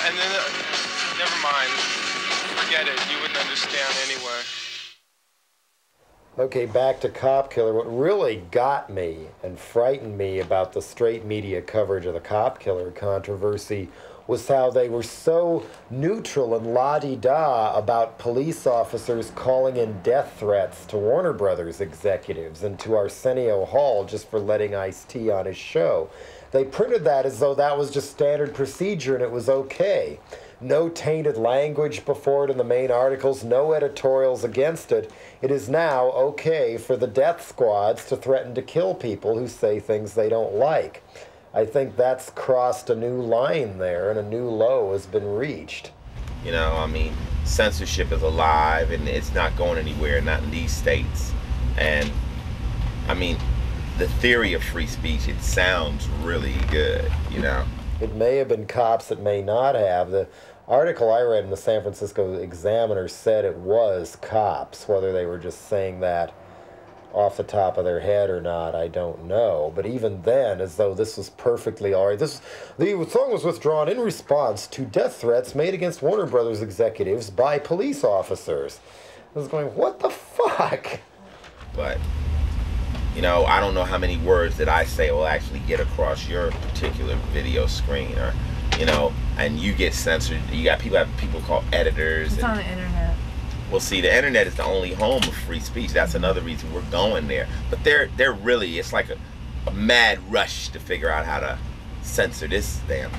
And then, never mind. Forget it. You wouldn't understand anyway. Okay, back to Cop Killer. What really got me and frightened me about the straight media coverage of the Cop Killer controversy was how they were so neutral and la-di-da about police officers calling in death threats to Warner Brothers executives and to Arsenio Hall just for letting Ice-T on his show. They printed that as though that was just standard procedure and it was okay. No tainted language before it in the main articles, no editorials against it. It is now okay for the death squads to threaten to kill people who say things they don't like. I think that's crossed a new line there, and a new low has been reached. You know, I mean, censorship is alive, and it's not going anywhere, not in these states. And, I mean, the theory of free speech, it sounds really good, you know? It may have been cops, it may not have. The article I read in the San Francisco Examiner said it was cops. Whether they were just saying that off the top of their head or not, I don't know. But even then, as though this was perfectly all right. The song was withdrawn in response to death threats made against Warner Brothers executives by police officers. I was going, what the fuck? But, you know, I don't know how many words that I say will actually get across your particular video screen, or, you know, and you get censored. You got people called editors. It's on the internet. Well, see, the internet is the only home of free speech. That's another reason we're going there. But they're really, it's like a mad rush to figure out how to censor this damn.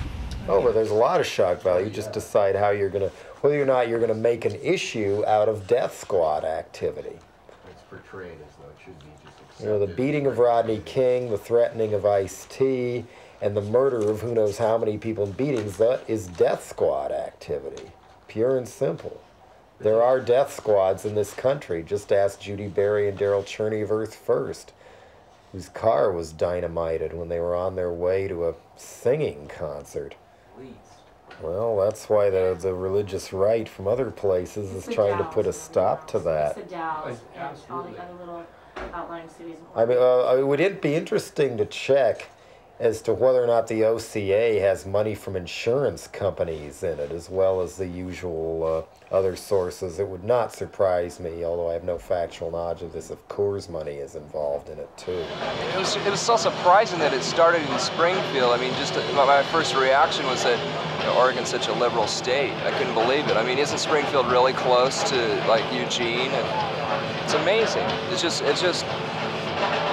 Oh, but there's a lot of shock value. You just decide how you're going to, whether or not you're going to make an issue out of death squad activity. It's portrayed as though it should be just accepted. You know, the beating of Rodney King, the threatening of Ice-T, and the murder of who knows how many people in beatings, that is death squad activity. Pure and simple. There are death squads in this country. Just ask Judy Berry and Daryl Cherney of Earth First, whose car was dynamited when they were on their way to a singing concert. Well, that's why the religious right from other places is trying to put a stop to that. I mean, would it be interesting to check as to whether or not the OCA has money from insurance companies in it, as well as the usual other sources? It would not surprise me, although I have no factual knowledge of this, if Coors money is involved in it too. It was so surprising that it started in Springfield. I mean, just my first reaction was that, you know, Oregon's such a liberal state. I couldn't believe it. I mean, isn't Springfield really close to like Eugene? And it's amazing.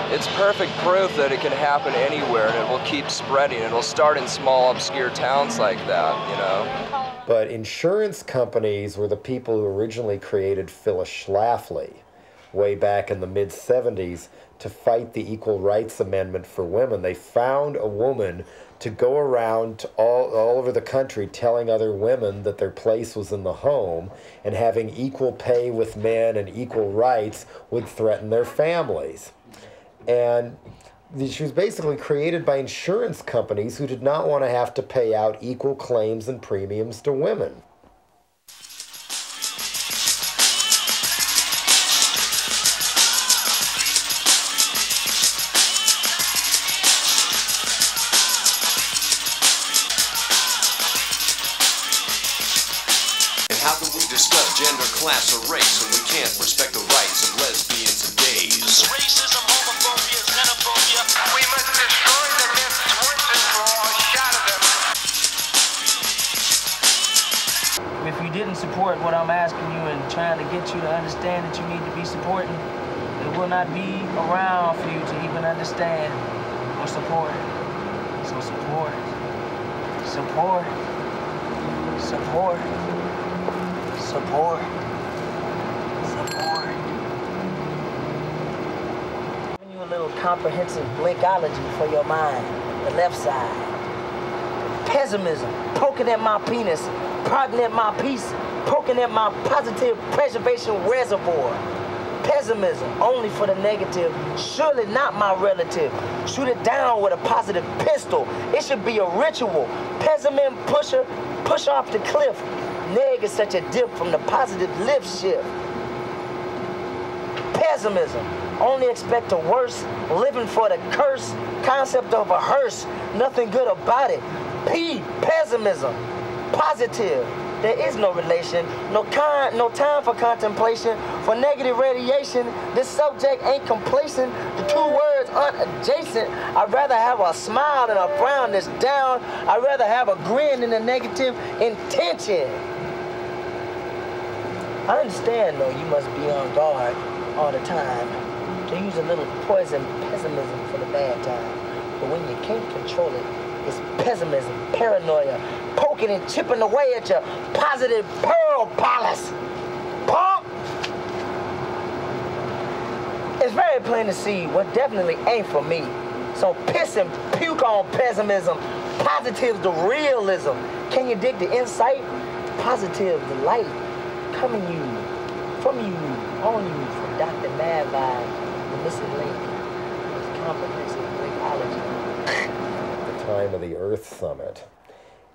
It's perfect proof that it can happen anywhere, and it will keep spreading. It'll start in small, obscure towns like that, you know. But insurance companies were the people who originally created Phyllis Schlafly way back in the mid-'70s to fight the Equal Rights Amendment for women. They found a woman to go around to all over the country telling other women that their place was in the home, and having equal pay with men and equal rights would threaten their families. And she was basically created by insurance companies who did not want to have to pay out equal claims and premiums to women. And how can we discuss gender, class, or race when we can't respect the rights of lesbians and gays? Racism, homophobia, xenophobia. We must destroy the myths, twist and draw a shot of them. If you didn't support what I'm asking you and trying to get you to understand that you need to be supporting, it will not be around for you to even understand or support. So support. Support. Support. Support. Support. Giving you a little comprehensive blinkology for your mind, the left side. Pessimism, poking at my penis, prodding at my peace, poking at my positive preservation reservoir. Pessimism, only for the negative, surely not my relative. Shoot it down with a positive pistol. It should be a ritual. Pessimism pusher, push off the cliff. Neg is such a dip from the positive lift shift. Pessimism, only expect the worst, living for the curse, concept of a hearse, nothing good about it. P, pessimism. positive. There is no relation, no time for contemplation, for negative radiation. This subject ain't complacent. The two words aren't adjacent. I'd rather have a smile than a frown that's down. I'd rather have a grin than a negative intention. I understand, though, you must be on guard all the time to use a little poison pessimism for the bad time. But when you can't control it, it's pessimism, paranoia, poking and chipping away at your positive pearl palace. Pump! It's very plain to see what definitely ain't for me. So piss and puke on pessimism. Positive's the realism. Can you dig the insight? Positive, the light. Coming you, from you, on you, from Dr. Mad Vibe, the missing link. It's comprehensive ecology. Time of the Earth Summit,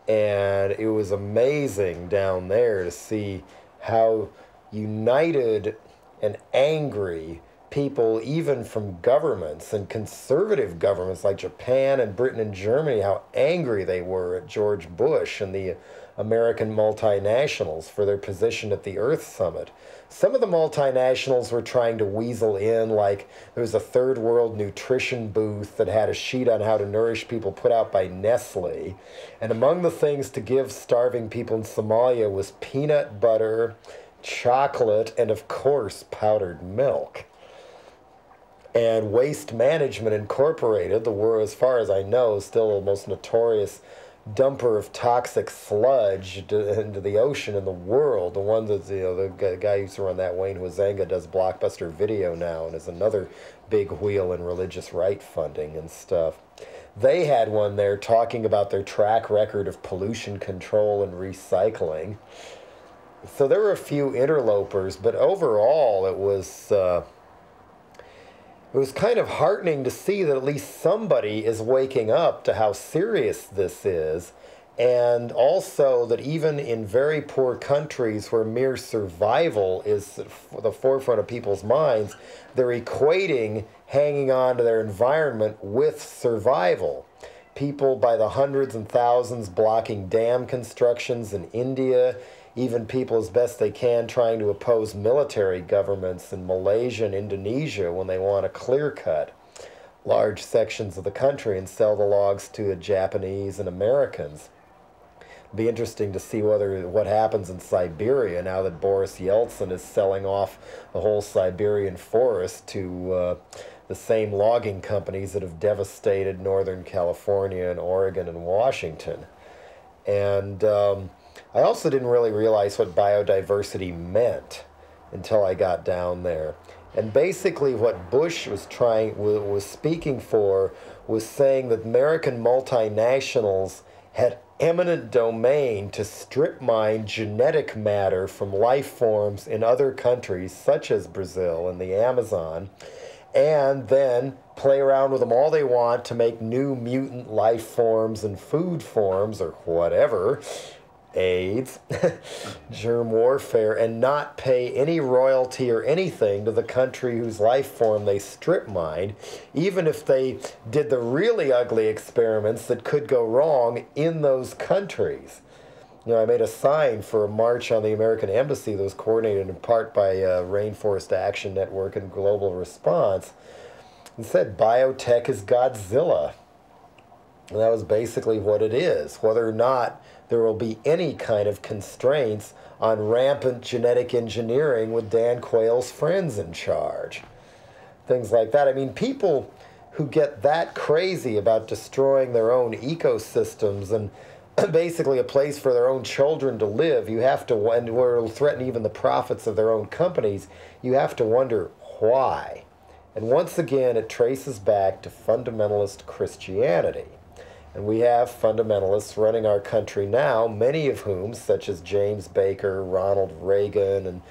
and it was amazing down there to see how united and angry people, even from governments and conservative governments like Japan and Britain and Germany, how angry they were at George Bush and the American multinationals for their position at the Earth Summit. Some of the multinationals were trying to weasel in, like there was a third world nutrition booth that had a sheet on how to nourish people put out by Nestle. And among the things to give starving people in Somalia was peanut butter, chocolate, and of course powdered milk. And Waste Management Incorporated, the world, as far as I know, is still the most notorious dumper of toxic sludge into the ocean in the world. The one that, the guy who used to run that, Wayne Huizenga, does Blockbuster Video now and is another big wheel in religious right funding and stuff. They had one there talking about their track record of pollution control and recycling. So there were a few interlopers, but overall it was kind of heartening to see that at least somebody is waking up to how serious this is, and also that even in very poor countries where mere survival is at the forefront of people's minds, they're equating hanging on to their environment with survival. People by the hundreds and thousands blocking dam constructions in India, even people as best they can trying to oppose military governments in Malaysia and Indonesia when they want to clear-cut large sections of the country and sell the logs to the Japanese and Americans. It'll be interesting to see what happens in Siberia now that Boris Yeltsin is selling off the whole Siberian forest to the same logging companies that have devastated Northern California and Oregon and Washington. And I also didn't really realize what biodiversity meant until I got down there. And basically what Bush was speaking for was saying that American multinationals had eminent domain to strip mine genetic matter from life forms in other countries such as Brazil and the Amazon, and then play around with them all they want to make new mutant life forms and food forms or whatever, AIDS, germ warfare, and not pay any royalty or anything to the country whose life form they strip mined, even if they did the really ugly experiments that could go wrong in those countries. I made a sign for a march on the American Embassy that was coordinated in part by Rainforest Action Network and Global Response, and said, "Biotech is Godzilla." And that was basically what it is, whether or not there will be any kind of constraints on rampant genetic engineering with Dan Quayle's friends in charge. Things like that. I mean, people who get that crazy about destroying their own ecosystems and basically a place for their own children to live, you have to wonder, where it'll threaten even the profits of their own companies, you have to wonder why. And once again, it traces back to fundamentalist Christianity. And we have fundamentalists running our country now, many of whom, such as James Baker, Ronald Reagan, and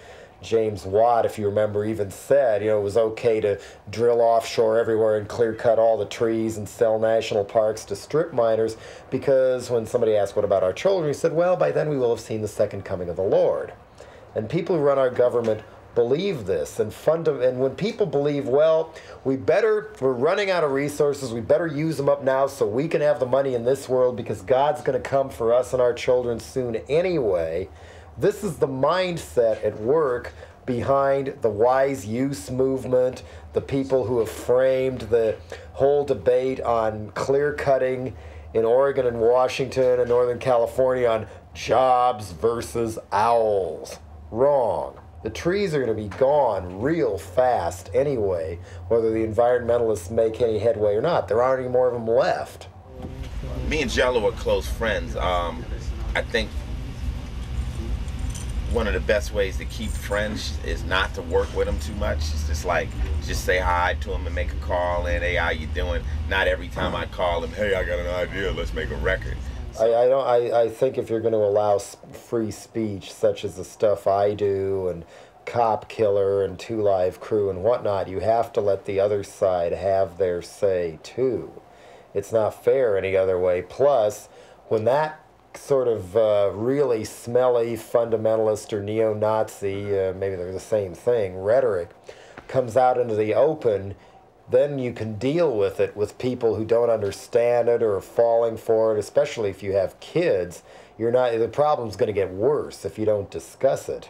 James Watt, if you remember, even said, it was okay to drill offshore everywhere and clear cut all the trees and sell national parks to strip miners, because when somebody asked, what about our children? He said, well, by then we will have seen the second coming of the Lord. And people who run our government believe this. And when people believe, well, we're running out of resources, we better use them up now so we can have the money in this world because God's going to come for us and our children soon anyway. This is the mindset at work behind the wise use movement, the people who have framed the whole debate on clear cutting in Oregon and Washington and Northern California on jobs versus owls. Wrong. The trees are going to be gone real fast anyway, whether the environmentalists make any headway or not. There aren't any more of them left. Me and Jello are close friends. I think one of the best ways to keep friends is not to work with them too much. It's just like, just say hi to them and make a call in. Hey, how you doing? Not every time I call them, hey, I got an idea, let's make a record. I think if you're going to allow free speech, such as the stuff I do and Cop Killer and Two Live Crew and whatnot, you have to let the other side have their say too. It's not fair any other way. Plus, when that sort of really smelly fundamentalist or neo-Nazi, maybe they're the same thing, rhetoric comes out into the open, then you can deal with it with people who don't understand it or are falling for it, especially if you have kids. The problem's going to get worse if you don't discuss it.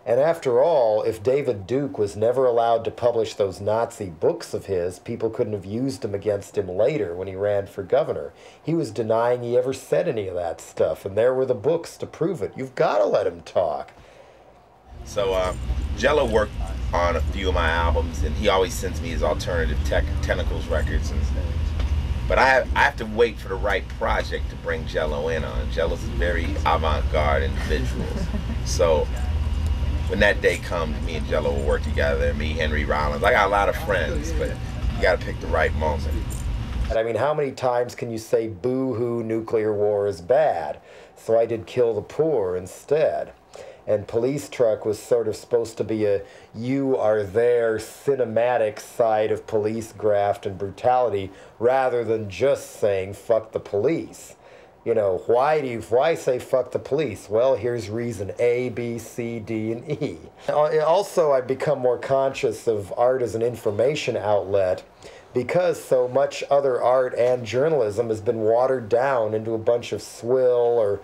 And after all, if David Duke was never allowed to publish those Nazi books of his, people couldn't have used them against him later when he ran for governor. He was denying he ever said any of that stuff, and there were the books to prove it. You've got to let him talk. So Jello worked on a few of my albums, and he always sends me his alternative tentacles records. But I have to wait for the right project to bring Jello in on. Jello's a very avant-garde individual. So when that day comes, me and Jello will work together, me, Henry Rollins. I got a lot of friends, but you got to pick the right moment. I mean, how many times can you say, boo-hoo, nuclear war is bad? So I did Kill the Poor instead. And Police Truck was sort of supposed to be a you are there cinematic side of police graft and brutality rather than just saying fuck the police. You know, why say fuck the police? Well, here's reason A, B, C, D, and E. Also, I've become more conscious of art as an information outlet because so much other art and journalism has been watered down into a bunch of swill or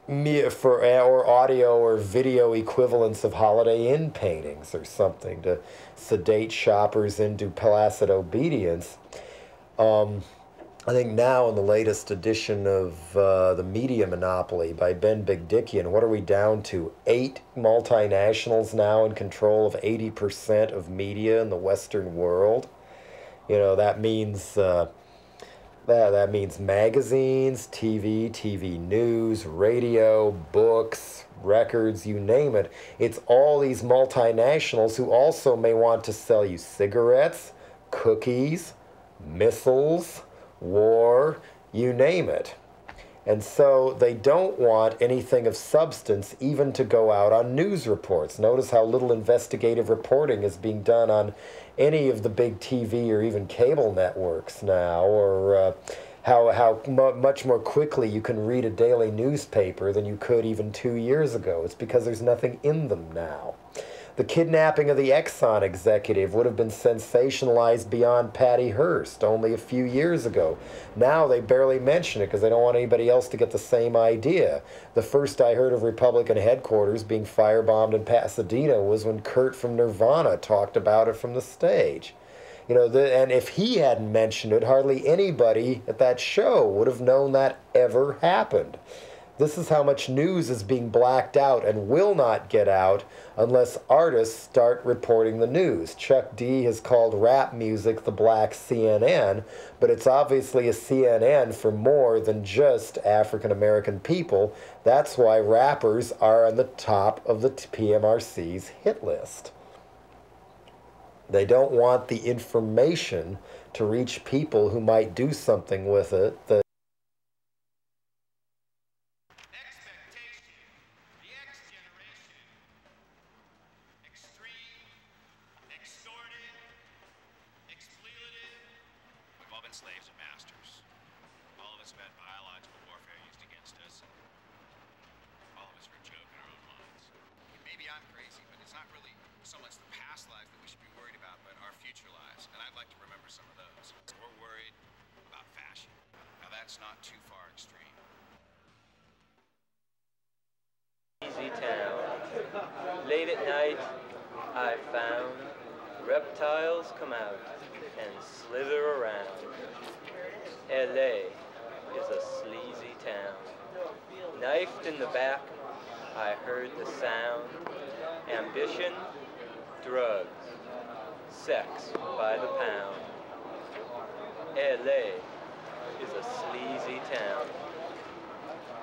audio or video equivalents of Holiday Inn paintings or something to sedate shoppers into placid obedience. I think now in the latest edition of The Media Monopoly by Ben Bigdickian, what are we down to? 8 multinationals now in control of 80% of media in the Western world. You know, that means that means magazines, TV news, radio, books, records, you name it. It's all these multinationals who also may want to sell you cigarettes, cookies, missiles, war, you name it. And so they don't want anything of substance even to go out on news reports. Notice how little investigative reporting is being done on any of the big TV or even cable networks now, or how much more quickly you can read a daily newspaper than you could even 2 years ago. It's because there's nothing in them now. The kidnapping of the Exxon executive would have been sensationalized beyond Patty Hearst only a few years ago. Now they barely mention it because they don't want anybody else to get the same idea. The first I heard of Republican headquarters being firebombed in Pasadena was when Kurt from Nirvana talked about it from the stage. You know, and if he hadn't mentioned it, hardly anybody at that show would have known that ever happened. This is how much news is being blacked out and will not get out unless artists start reporting the news. Chuck D has called rap music the black CNN, but it's obviously a CNN for more than just African American people. That's why rappers are on the top of the PMRC's hit list. They don't want the information to reach people who might do something with it. Slaves and masters. All of us have had biological warfare used against us. All of us for a joke in our own minds. Maybe I'm crazy, but it's not really so much the past lives that we should be worried about, but our future lives. And I'd like to remember some of those. We're worried about fashion. Now that's not too far extreme. Easy town. Late at night, I found reptiles come out and slither around. LA is a sleazy town. Knifed in the back, I heard the sound. Ambition, drugs, sex by the pound. LA is a sleazy town.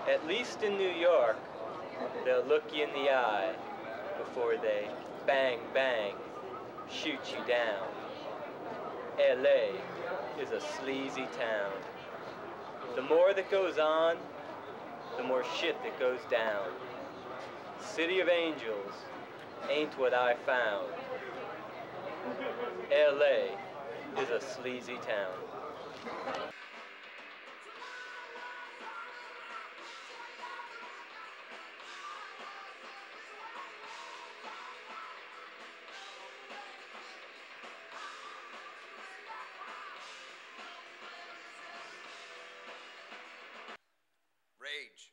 At least in New York, they'll look you in the eye before they bang, bang, shoot you down. LA is a sleazy town. The more that goes on, the more shit that goes down. City of Angels ain't what I found. LA is a sleazy town. Rage.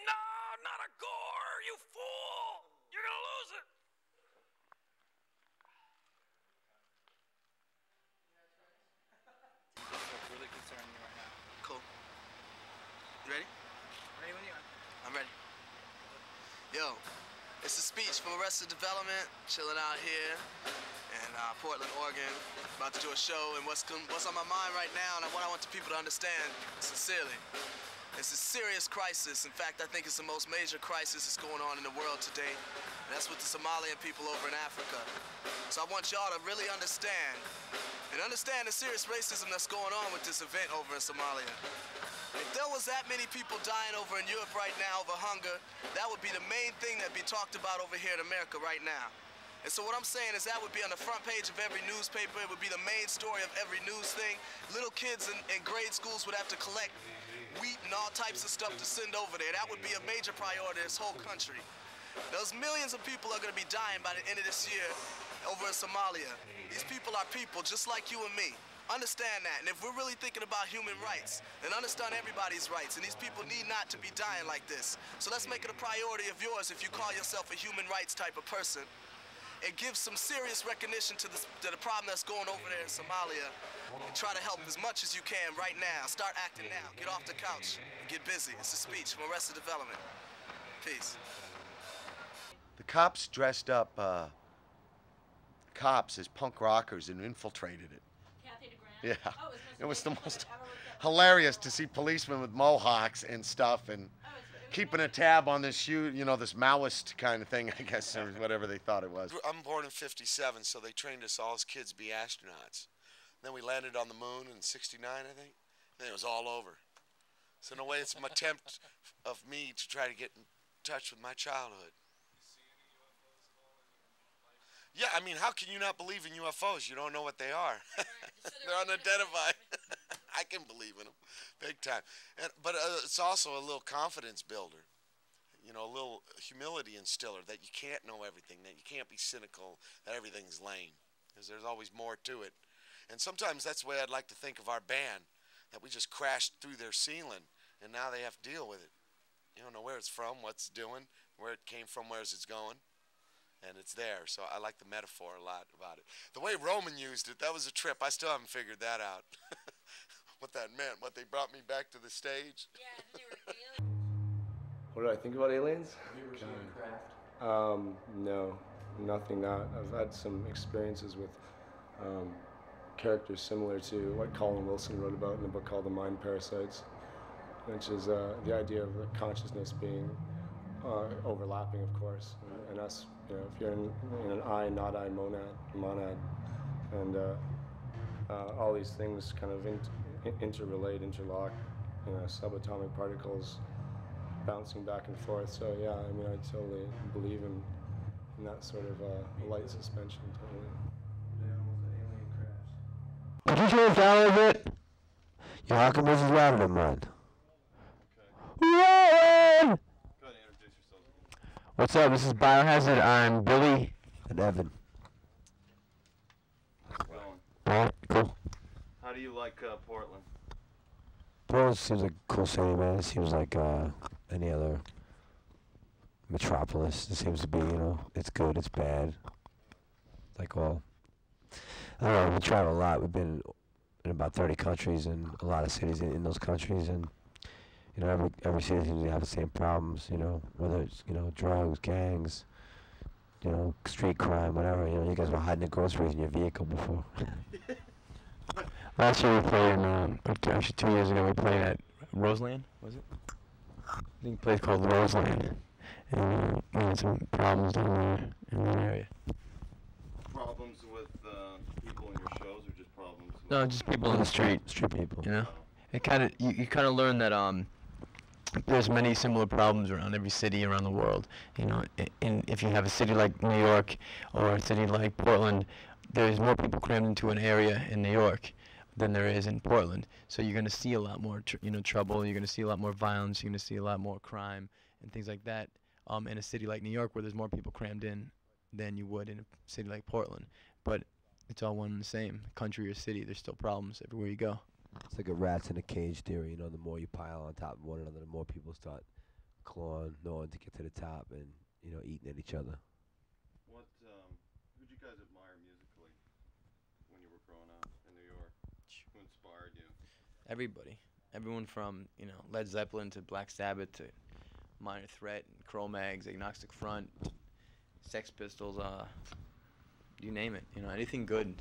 No, not a gore, you fool! You're gonna lose it! What's really concerning you right now? Cool. You ready? Ready when you are. I'm ready. Yo, it's a speech from Arrested Development, chilling out here in Portland, Oregon. About to do a show, and what's on my mind right now, and what I want the people to understand, sincerely, it's a serious crisis. In fact, I think it's the most major crisis that's going on in the world today. And that's with the Somalian people over in Africa. So I want y'all to really understand the serious racism that's going on with this event over in Somalia. If there was that many people dying over in Europe right now over hunger, that would be the main thing that'd be talked about over here in America right now. And so what I'm saying is that would be on the front page of every newspaper. It would be the main story of every news thing. Little kids in grade schools would have to collect wheat and all types of stuff to send over there. That would be a major priority in this whole country. Those millions of people are going to be dying by the end of this year over in Somalia. These people are people just like you and me. Understand that. And if we're really thinking about human rights, then understand everybody's rights. And these people need not to be dying like this. So let's make it a priority of yours if you call yourself a human rights type of person. And give some serious recognition to the problem that's going over there in Somalia. And try to help as much as you can right now. Start acting now. Get off the couch and get busy. It's a speech from Arrested Development. Peace. The cops dressed up cops as punk rockers and infiltrated it. Yeah, it was the most hilarious to see policemen with mohawks and stuff and keeping a tab on this this Maoist kind of thing, I guess, or whatever they thought it was. I'm born in '57, so they trained us all as kids to be astronauts. Then we landed on the moon in '69, I think. Then it was all over. So in a way, it's an attempt of me to try to get in touch with my childhood. Yeah, I mean, how can you not believe in UFOs? You don't know what they are. They're unidentified. I can believe in them, big time. But it's also a little confidence builder, a little humility instiller that you can't know everything, that you can't be cynical, that everything's lame, because there's always more to it. And sometimes that's the way I'd like to think of our band, that we just crashed through their ceiling, and now they have to deal with it. You don't know where it's from, what it's doing, where it came from, where's it's going. And it's there, so I like the metaphor a lot about it. The way Roman used it, that was a trip. I still haven't figured that out. What that meant, what they brought me back to the stage. Yeah, they were aliens. What did I think about aliens? Have you ever seen a craft? No, nothing that. I've had some experiences with characters similar to what Colin Wilson wrote about in a book called The Mind Parasites, which is the idea of the consciousness being overlapping, of course, and us, if you're in an I, not I monad, and all these things kind of interrelate, interlock, subatomic particles bouncing back and forth. So yeah, I mean, I totally believe in that sort of light suspension, totally. Did you change down a bit? Yeah, how come this is louder than mine? Run! What's up? This is Biohazard. I'm Billy. And Evan. How's it going? Alright, cool. How do you like Portland? Portland seems like a cool city, man. It seems like any other metropolis. It seems to be, it's good, it's bad. Like all. I don't know, we travel a lot. We've been in about 30 countries and a lot of cities in those countries, and every city seems to have the same problems, whether it's, drugs, gangs, street crime, whatever. You guys were hiding the groceries in your vehicle before. Last year we played in, actually 2 years ago we played at Roseland, was it? I think a place called Roseland. And we had some problems down there in that area. Problems with people in your shows, or just problems with... No, just people in the street. Street people. It kind of, you kind of learn that there's many similar problems around every city around the world. And if you have a city like New York or a city like Portland, there's more people crammed into an area in New York than there is in Portland. So you're going to see a lot more, trouble. You're going to see a lot more violence. You're going to see a lot more crime and things like that. In a city like New York, where there's more people crammed in than you would in a city like Portland. But it's all one and the same. Country or city, there's still problems everywhere you go. It's like a rats in a cage theory. The more you pile on top of one another, the more people start clawing, gnawing to get to the top, and eating at each other. Who'd you guys admire musically when you were growing up in New York? Who inspired you? Everybody. Everyone from, Led Zeppelin to Black Sabbath to Minor Threat, and Cro-Mags, Agnostic Front, Sex Pistols, you name it, anything good,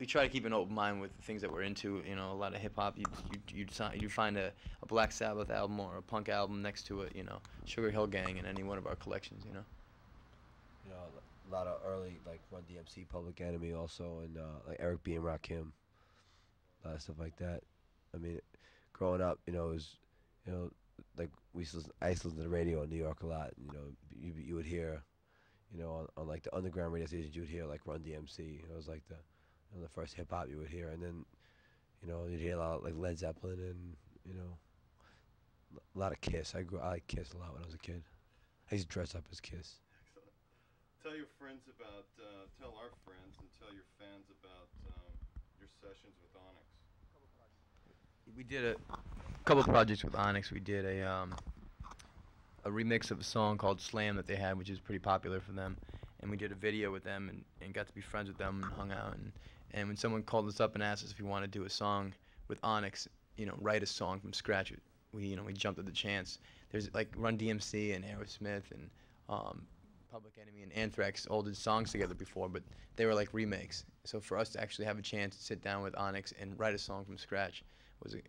We try to keep an open mind with the things that we're into, a lot of hip hop. You'd find a Black Sabbath album or a punk album next to it, Sugar Hill Gang in any one of our collections, A lot of early, like, Run DMC, Public Enemy also, and like Eric B. and Rakim, a lot of stuff like that. I mean, growing up, it was, like, I used to listen to the radio in New York a lot, and, you would hear, on like the underground radio stations, you would hear like Run DMC. It was like the first hip hop you would hear, and then you'd hear a lot of, like, Led Zeppelin and a lot of Kiss. I liked Kiss a lot when I was a kid. I used to dress up as Kiss. Excellent. Tell your friends about, tell our friends and tell your fans about your sessions with Onyx. We did a couple projects with Onyx. We did a remix of a song called Slam that they had, which is pretty popular for them. And we did a video with them and got to be friends with them and hung out. And when someone called us up and asked us if we wanted to do a song with Onyx, write a song from scratch, we jumped at the chance. There's like Run DMC and Aerosmith and Public Enemy and Anthrax all did songs together before, but they were like remakes. So for us to actually have a chance to sit down with Onyx and write a song from scratch was a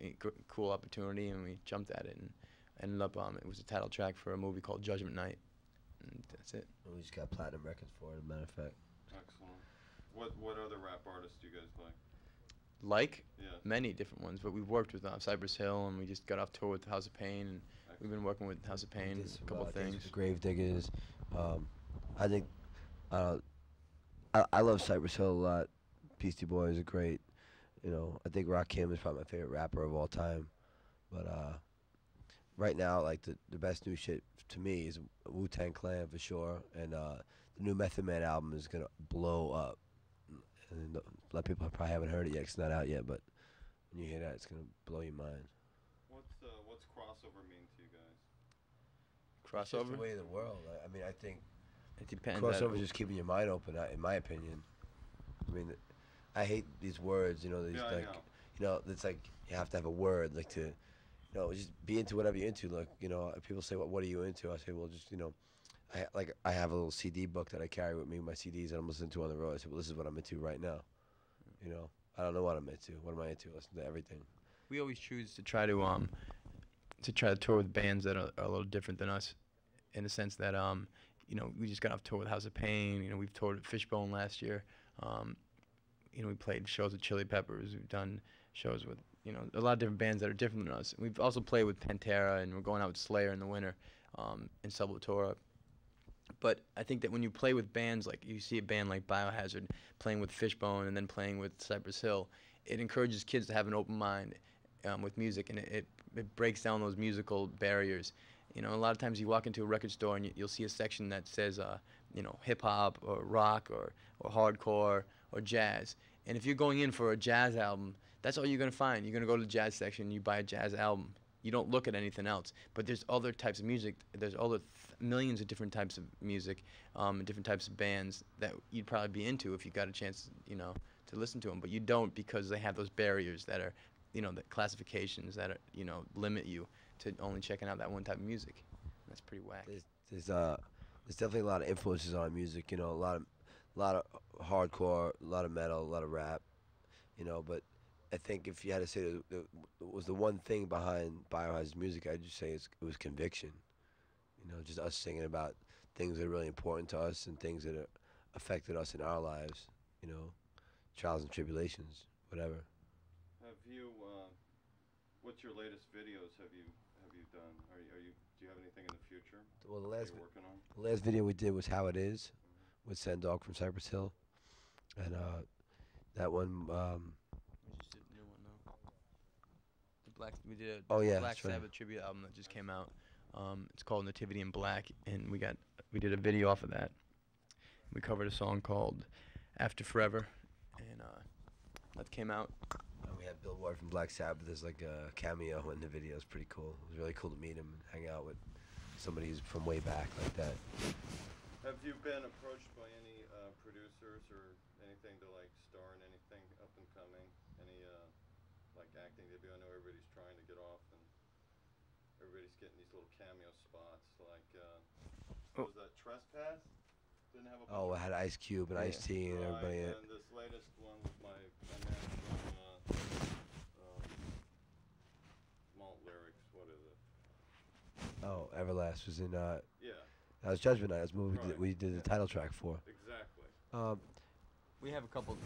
cool opportunity, and we jumped at it and ended up, it was a title track for a movie called Judgment Night, and that's it. We just got platinum records for it, as a matter of fact. Excellent. What other rap artists do you guys like? Like? Yeah. Many different ones, but we've worked with Cypress Hill, and we just got off tour with House of Pain, and we've been working with House of Pain, a couple things. Grave Diggers. I think, I love Cypress Hill a lot. Beastie Boys are great. I think Rakim is probably my favorite rapper of all time. But right now, like, the best new shit to me is Wu-Tang Clan for sure, and the new Method Man album is gonna blow up. And a lot of people probably haven't heard it yet, 'cause it's not out yet, but when you hear that, it's gonna blow your mind. What's crossover mean to you guys? Crossover? It's just the way of the world. I mean, I think it depends. Crossover is just keeping your mind open, in my opinion. I mean, I hate these words, these it's like you have to have a word, like, to, just be into whatever you're into. Like, people say, what are you into? I say, well, just, I have a little CD book that I carry with me, my CDs that I'm listening to on the road. I say, well, this is what I'm into right now. I don't know what I'm into. What am I into? Listen to everything. We always choose to try to tour with bands that are a little different than us, in the sense that we just got off tour with House of Pain. We've toured with Fishbone last year. We played shows with Chili Peppers. We've done shows with a lot of different bands that are different than us. We've also played with Pantera, and we're going out with Slayer in the winter, and Sepultura. But I think that when you play with bands, like you see a band like Biohazard playing with Fishbone and then playing with Cypress Hill, it encourages kids to have an open mind with music, and it breaks down those musical barriers. You know, a lot of times you walk into a record store and you'll see a section that says, you know, hip hop or rock or hardcore or jazz. And if you're going in for a jazz album, that's all you're gonna find. You're gonna go to the jazz section, you buy a jazz album. You don't look at anything else. But there's other types of music. There's other millions of different types of music, different types of bands that you'd probably be into if you got a chance, you know, to listen to them. But you don't, because they have those barriers that are, you know, the classifications that are, you know, limit you to only checking out that one type of music. That's pretty whack. There's definitely a lot of influences on music. You know, a lot of hardcore, a lot of metal, a lot of rap. You know, but I think if you had to say was the one thing behind Biohazard's music, I'd just say it was conviction. You know, just us singing about things that are really important to us and things that affected us in our lives. You know, trials and tribulations, whatever. Have you? What's your latest videos? Have you done? Do you have anything in the future? Well, the that you're working on? The last video we did was How It Is, with Send Dog from Cypress Hill, and that one. We just did a new one though. We did a Black that's right. Sabbath tribute album that just came out. It's called Nativity in Black, and we did a video off of that. We covered a song called After Forever, and that came out. And we had Bill Ward from Black Sabbath as like a cameo in the video. It's pretty cool. It was really cool to meet him and hang out with somebody who's from way back like that. Have you been approached by any producers or anything to like star in anything up and coming? Any like acting debut? I know everybody's trying to get off and everybody's getting these little cameo spots. Like what was that, Trespass? Didn't have a bunch I had Ice Cube and Ice-T and everybody in it. And this latest one was my man from Malt Lyrics. What is it? Oh, Everlast was in. Yeah. That was Judgment Night. That's the movie we did the title track for. Exactly. We have a couple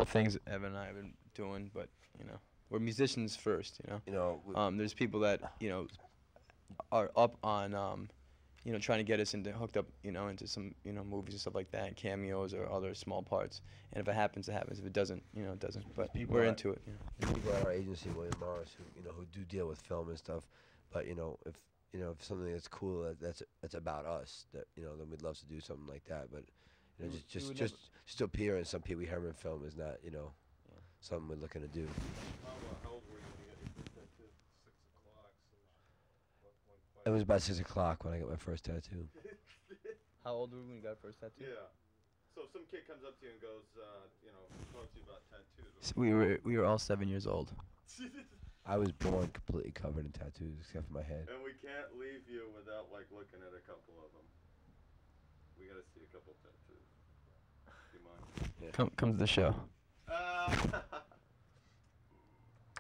things Evan and I have been doing, but you know, we're musicians first. You know. There's people that you know are up on you know, trying to get us hooked up, you know, into some, you know, movies and stuff like that, cameos or other small parts. And if it happens, it happens. If it doesn't, you know, it doesn't. But we're into it. You know. There's people at our agency, William Morris, who do deal with film and stuff. But if something that's cool that's about us, that then we'd love to do something like that. But just to appear in some Pee Wee Herman film is not something we're looking to do. How old were you when you got your first tattoo? 6 o'clock. It was about 6 o'clock when I got my first tattoo. How old were you when you got your first tattoo? Yeah. So if some kid comes up to you and goes, talks to you about tattoos. We were all 7 years old. I was born completely covered in tattoos except for my head. And we can't leave you without looking at a couple of them. We gotta see a couple tattoos. Do you mind? Yeah. Come to the show.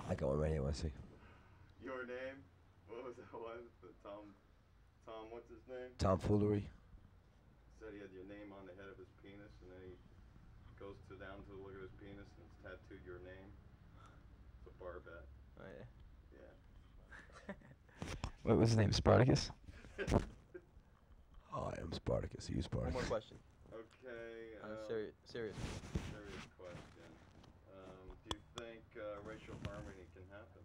I got one right here. Want to see? Your name? What was that one? Tom, what's his name? Tomfoolery. Said he had your name on the head of his penis, and then he goes down to look at his penis, and it's tattooed your name. It's a bar bet. Oh yeah. Yeah. What was his name? Spartacus? I am Spartacus. Are you Spartacus? One more question. Okay. Serious. Serious question. Do you think racial harmony can happen?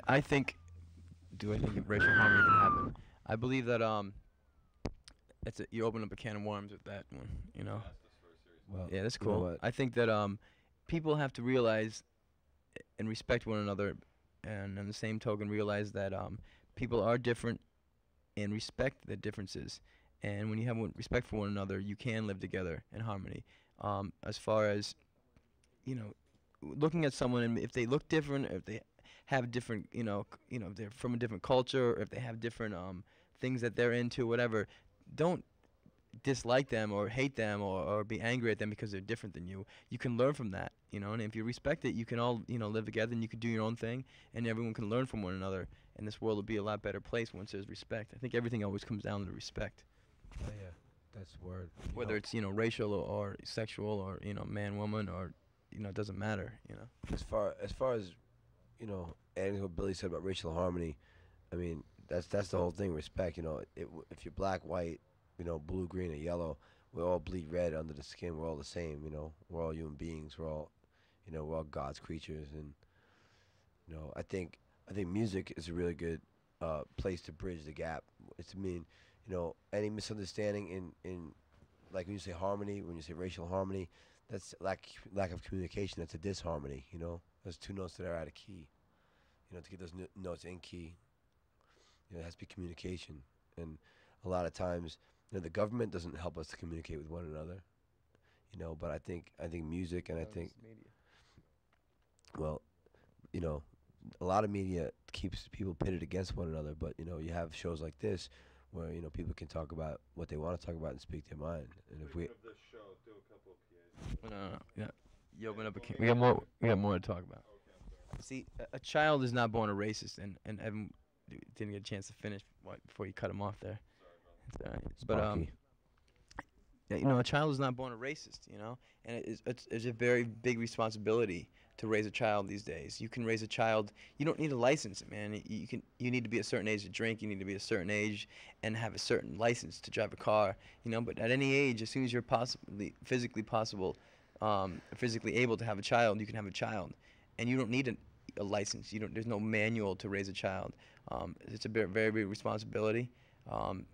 I think. Do I think racial harmony can happen? I believe that you open up a can of worms with that one. You know. Well, yeah, that's you know cool. what? I think that people have to realize and respect one another, and on the same token realize that people are different and respect the differences. And when you have respect for one another, you can live together in harmony. As far as looking at someone, and if they look different, or if they have different, if they're from a different culture, or if they have different things that they're into, whatever, don't dislike them or hate them or be angry at them because they're different than you. You can learn from that, and if you respect it, you can all, live together, and you can do your own thing, and everyone can learn from one another, and this world will be a lot better place once there's respect. I think everything always comes down to respect. Oh yeah, that's the word. Whether it's, racial or sexual or, man, woman, or, it doesn't matter, As far as, adding what Billy said about racial harmony, I mean, that's the whole thing, respect, if you're black, white, blue, green, or yellow, we all bleed red under the skin. We're all the same, We're all human beings. We're all, we're all God's creatures, and I think music is a really good place to bridge the gap. It's mean, you know, any misunderstanding in like when you say harmony, when you say racial harmony, that's lack of communication. That's a disharmony. You know, there's two notes that are out of key. You know, to get those notes in key, you know, it has to be communication. And a lot of times, you know, the government doesn't help us to communicate with one another. You know, but I think music and I think well, you know, a lot of media keeps people pitted against one another, but you know, you have shows like this where, you know, people can talk about what they want to talk about and speak their mind. And if we Of this show, do a couple of PAs. Yeah. You open up a can. We got more to talk about. See, a child is not born a racist, and Evan didn't get a chance to finish before you cut him off there. It's all right. But yeah, you know, a child is not born a racist, you know, and it's a very big responsibility to raise a child these days. You can raise a child. You don't need a license, man. You need to be a certain age to drink. You need to be a certain age and have a certain license to drive a car, you know. But at any age, as soon as you're physically able to have a child, you can have a child, and you don't need a license. There's no manual to raise a child. It's a very big responsibility, and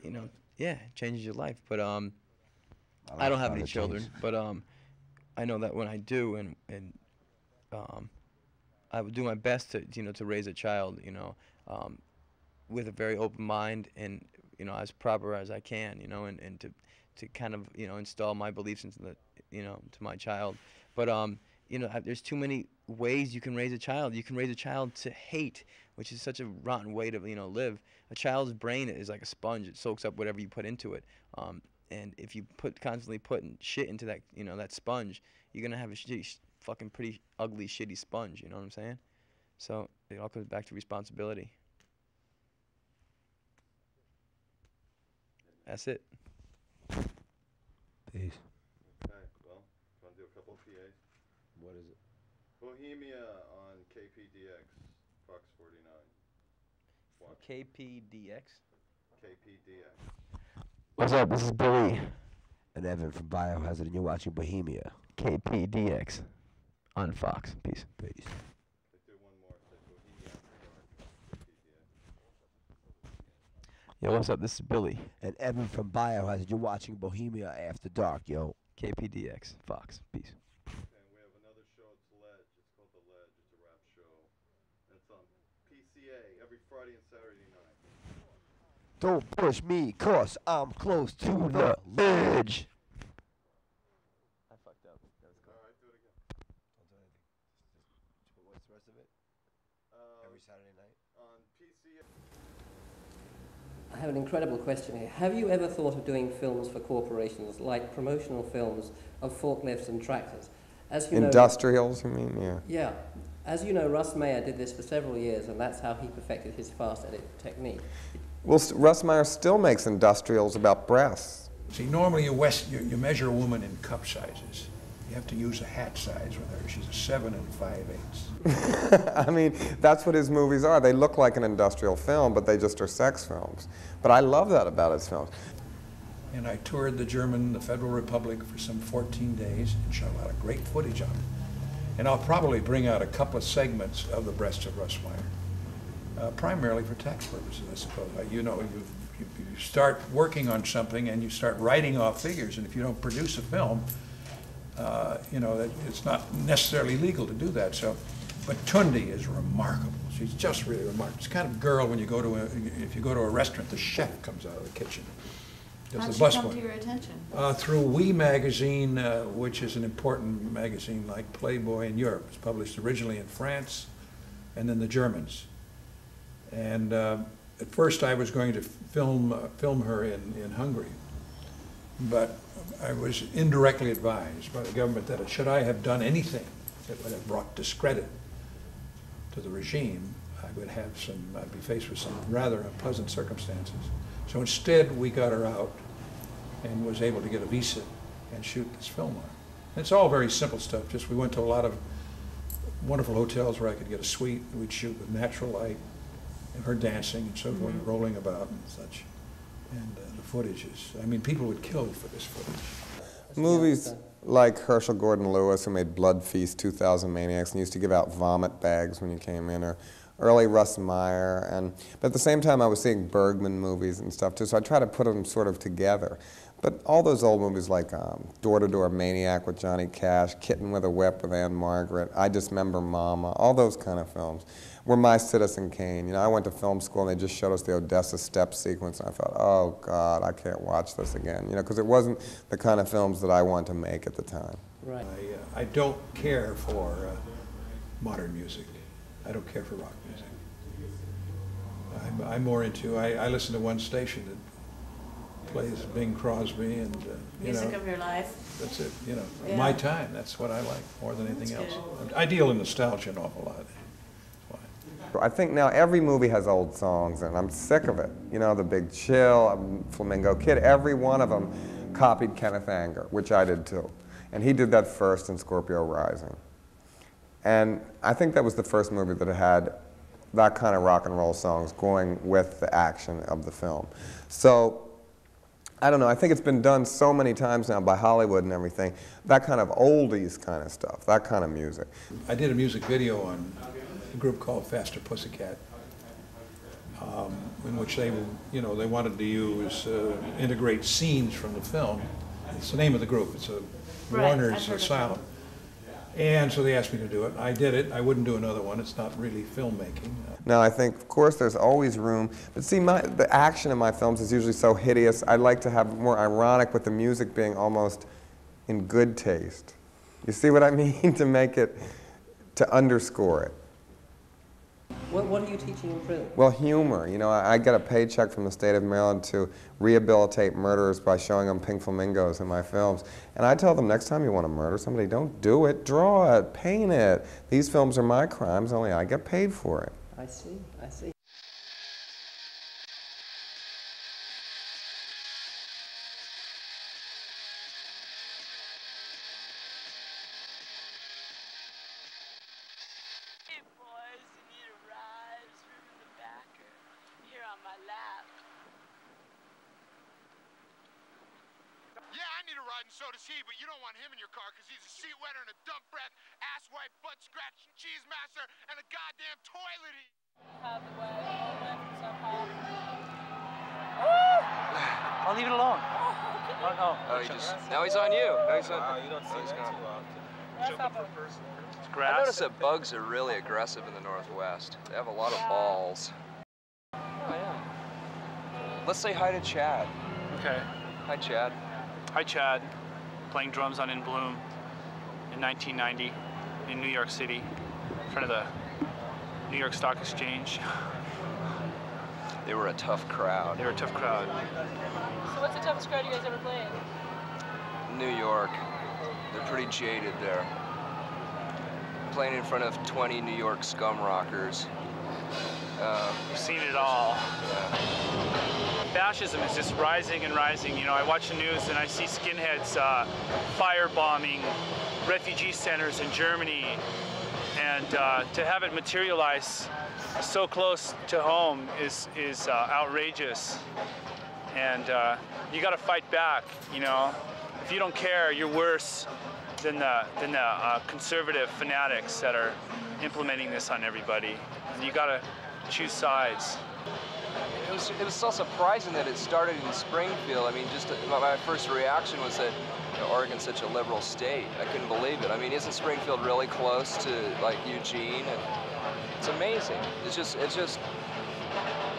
you know, yeah, it changes your life. But I don't have any children, but I know that when I do, and I would do my best to raise a child, you know, with a very open mind and, you know, as proper as I can, you know, and to kind of, you know, install my beliefs into to my child. But you know, there's too many ways you can raise a child. You can raise a child to hate, which is such a rotten way to, you know, live. A child's brain is like a sponge. It soaks up whatever you put into it. And if you constantly putting shit into that, you know, that sponge, you're gonna have a fucking pretty ugly, shitty sponge. You know what I'm saying? So it all comes back to responsibility. That's it. Peace. Okay, well, want to do a couple of PAs? What is it? Bohemia on KPDX, Fox 49. Watch. KPDX? KPDX. What's up? This is Billy. And Evan from Biohazard, and you're watching Bohemia. KPDX on Fox. Peace. Let's do one more. Bohemia AfterDark. Yo, what's up? This is Billy. And Evan from Biohazard, you're watching Bohemia After Dark, yo. KPDX, Fox. Peace. And we have another show, it's Ledge. It's called The Ledge. It's a rap show. It's on PCA every Friday and Saturday night. Don't push me, cause I'm close to the ledge. I fucked up. That was cool. Alright, do it again. Don't do anything. What's the rest of it? Every Saturday night? On PCA. I have an incredible question here. Have you ever thought of doing films for corporations, like promotional films of forklifts and tractors? As you Industrials, you mean? Yeah. Yeah. As you know, Russ Meyer did this for several years, and that's how he perfected his fast edit technique. Well, Russ Meyer still makes industrials about breasts. See, normally you measure a woman in cup sizes. You have to use a hat size with her. She's a 7 5/8. I mean, that's what his movies are. They look like an industrial film, but they just are sex films. But I love that about his films. And I toured the Federal Republic for some 14 days and shot a lot of great footage on it. And I'll probably bring out a couple of segments of the breasts of Russ Meyer, primarily for tax purposes, I suppose. You know, you start working on something and you start writing off figures, and if you don't produce a film, you know, it's not necessarily legal to do that. So, but Tundi is remarkable. She's just really remarkable. It's the kind of girl when you go to if you go to a restaurant, the chef comes out of the kitchen. How did she come to your attention? Through We Magazine, which is an important magazine like Playboy in Europe. It's published originally in France and then the Germans. And at first I was going to film her in Hungary, but I was indirectly advised by the government that should I have done anything that would have brought discredit to the regime, I'd be faced with some rather unpleasant circumstances. So instead, we got her out and was able to get a visa and shoot this film on her. And it's all very simple stuff. Just we went to a lot of wonderful hotels where I could get a suite. We'd shoot with natural light and her dancing and so forth, rolling about and such. And the footage is, I mean, people would kill for this footage. Movies like Herschel Gordon Lewis, who made Blood Feast, 2000 Maniacs, and used to give out vomit bags when you came in, or early Russ Meyer, but at the same time I was seeing Bergman movies and stuff too, so I try to put them sort of together. But all those old movies like Door to Door Maniac with Johnny Cash, Kitten with a Whip with Anne Margaret, I Dismember Mama, all those kind of films were my Citizen Kane. You know, I went to film school and they just showed us the Odessa step sequence and I thought, oh God, I can't watch this again, you know, because it wasn't the kind of films that I wanted to make at the time. Right. I don't care for modern music. I don't care for rock music. I'm more into, I listen to one station that plays Bing Crosby and, you Music know. of your life. That's it, you know. Yeah. My time, that's what I like more than anything That's else. good. I deal in nostalgia an awful lot. I think now every movie has old songs and I'm sick of it. You know, The Big Chill, Flamingo Kid, every one of them copied Kenneth Anger, which I did too. And he did that first in Scorpio Rising. And I think that was the first movie that had that kind of rock and roll songs going with the action of the film. So, I don't know, I think it's been done so many times now by Hollywood and everything, that kind of oldies kind of stuff, that kind of music. I did a music video on a group called Faster Pussycat, in which they, you know, they wanted to use, integrate scenes from the film. It's the name of the group, it's a Warner's Asylum. And so they asked me to do it. I did it. I wouldn't do another one. It's not really filmmaking. Now, I think, of course, there's always room. But see, the action in my films is usually so hideous. I like to have more ironic with the music being almost in good taste. You see what I mean? To make it, to underscore it. What are you teaching in prison? Well, humor. You know, I get a paycheck from the state of Maryland to rehabilitate murderers by showing them pink flamingos in my films. And I tell them, next time you want to murder somebody, don't do it, draw it, paint it. These films are my crimes, only I get paid for it. I see, I see. So does he, but you don't want him in your car because he's a seat wetter and a dump breath, ass wipe, butt scratch, cheese master, and a goddamn toilet eat. Have the way, somehow. I'll leave it alone. Oh, no. Oh, now he's on you. Now he's on. You don't see that too often. It's grass. I noticed that bugs are really aggressive in the Northwest. They have a lot of balls. Oh, yeah. Let's say hi to Chad. Okay. Hi, Chad. Hi, Chad. Playing drums on In Bloom in 1990 in New York City in front of the New York Stock Exchange. They were a tough crowd. They were a tough crowd. So what's the toughest crowd you guys ever played? New York. They're pretty jaded there. Playing in front of 20 New York scum rockers. We've seen it all. Yeah. Fascism is just rising and rising. You know, I watch the news and I see skinheads firebombing refugee centers in Germany, and to have it materialize so close to home is outrageous. And you got to fight back. You know, if you don't care, you're worse than the conservative fanatics that are implementing this on everybody. And you got to choose sides. It was so surprising that it started in Springfield. I mean, just my first reaction was that Oregon's such a liberal state. I couldn't believe it. I mean, isn't Springfield really close to like Eugene? And it's amazing.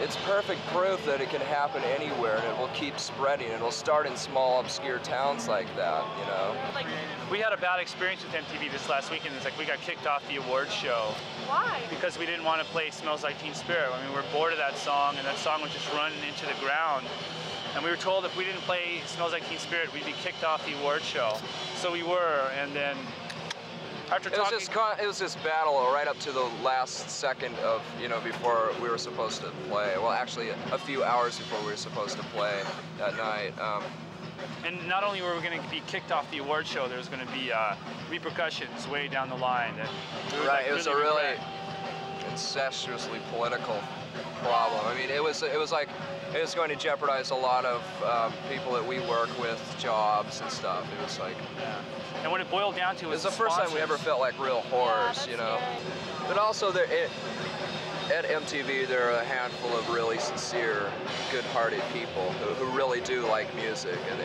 It's perfect proof that it can happen anywhere, and it will keep spreading. It'll start in small, obscure towns like that, you know. We had a bad experience with MTV this last weekend. It's like we got kicked off the awards show. Why? Because we didn't want to play Smells Like Teen Spirit. I mean, we were bored of that song, and that song was just running into the ground. And we were told if we didn't play Smells Like Teen Spirit, we'd be kicked off the awards show. So we were, and then after talking... It was this battle right up to the last second of, you know, before we were supposed to play. Well, actually, a few hours before we were supposed to play that night. And not only were we going to be kicked off the award show, there was going to be repercussions way down the line. Right, it was a really incestuously political problem. I mean, it was going to jeopardize a lot of people that we work with, jobs and stuff. It was like... Yeah. And when it boiled down to it was the first time we ever felt like real horrors, you know. But also, at MTV, there are a handful of really sincere, good-hearted people who really do like music, and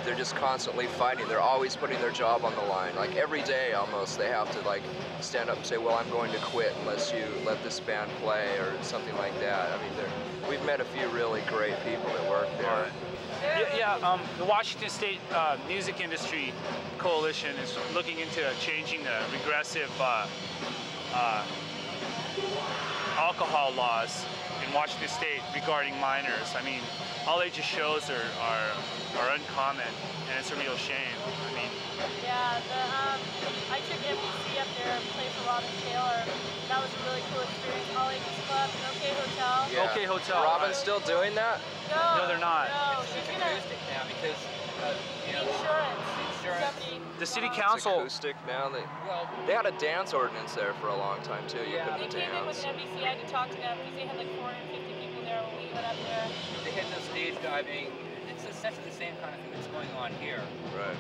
they're just constantly fighting. They're always putting their job on the line. Like every day almost, they have to like stand up and say, well, I'm going to quit unless you let this band play or something like that. I mean, we've met a few really great people that work there. The Washington State Music Industry Coalition is looking into changing the regressive alcohol laws in Washington State regarding minors. I mean, all ages shows are uncommon, and it's a real shame. I mean, yeah, I took NBC up there and played for Robin Taylor. That was a really cool experience. All Ages Club, and OK Hotel. Yeah. OK Hotel. Robin's still doing that? No, they're not. No, she's acoustic now because insurance. The city council. It's acoustic now. They had a dance ordinance there for a long time too. You couldn't They came in with dance. NBC. I had to talk to them because they had like 450 people there when we went up there. They had no stage diving. It's essentially the same kind of thing that's going on here. Right.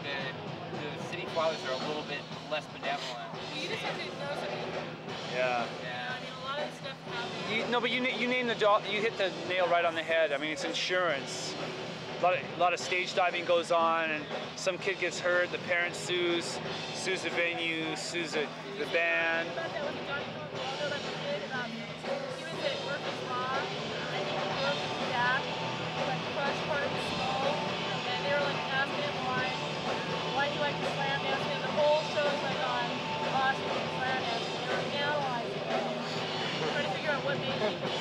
The city fathers are a little bit less benevolent. You just have to know something. yeah. Yeah, I mean, a lot of the stuff happens. No, but you named you hit the nail right on the head. I mean, it's insurance. A lot of stage diving goes on, and some kid gets hurt. The parent sues the venue, sues the band. He was at Murphy's Law, and he broke his back, like crushed part of his skull, and they were like asking him why he liked to slam dance, and the whole show was like on Boston slam dance, and they were analyzing it, trying to figure out what made people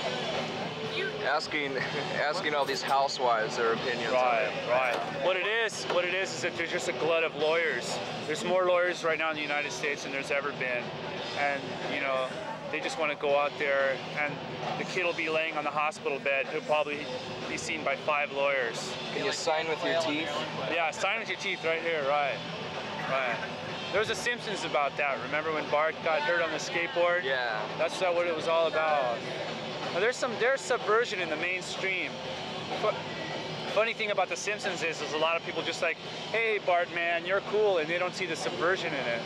do it. Asking all these housewives their opinions. Right. What it is that there's just a glut of lawyers. There's more lawyers right now in the United States than there's ever been, and you know, they just want to go out there, and the kid will be laying on the hospital bed. He'll probably be seen by 5 lawyers. Can you sign with your teeth? Yeah, sign with your teeth right here. Right. There was a Simpsons about that. Remember when Bart got hurt on the skateboard? Yeah. That's what it was all about. Now, there's subversion in the mainstream. Funny thing about The Simpsons is a lot of people just like, hey Bart, man, you're cool, and they don't see the subversion in it.